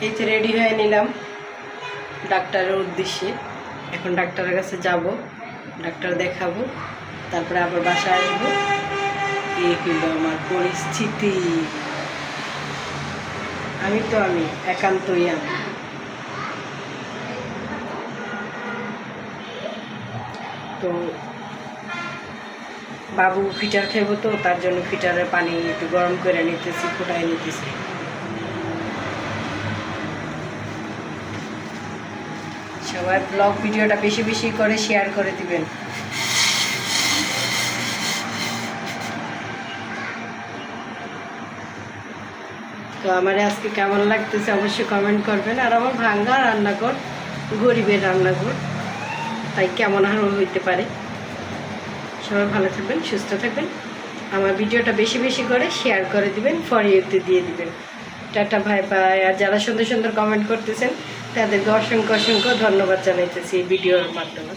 এই তো রেডি হয়ে নিলাম ডাক্তারের উদ্দেশ্যে। এখন ডাক্তারের কাছে যাব, ডাক্তার দেখাবো, তারপরে আবার বাসায় আসবো। এই হইল আমার পরিস্থিতি। আমি একান্তই আমি। তো বাবু ফিটার খাইব, তো তার জন্য ফিটারের পানি একটু গরম করে নিতেছি, ফুটাই নিতেছি। সবাই ব্লগ ভিডিওটা বেশি বেশি করে শেয়ার করে দিবেন। তো আমার আজকে কেমন লাগতেছে অবশ্যই কমেন্ট করবেন। আর আমার ভাঙ্গা রান্নাঘর, গরিবের রান্নাঘর, তাই কেমন আরও হইতে পারে। সবাই ভালো থাকবেন, সুস্থ থাকবেন। আমার ভিডিওটা বেশি বেশি করে শেয়ার করে দিবেন, ফর ইউতে দিয়ে দিবেন। টাটা, ভাই বাই। আর যারা সুন্দর সুন্দর কমেন্ট করতেছেন তাদেরকে অসংখ্য অসংখ্য ধন্যবাদ জানাইতেছি এই ভিডিওর মাধ্যমে।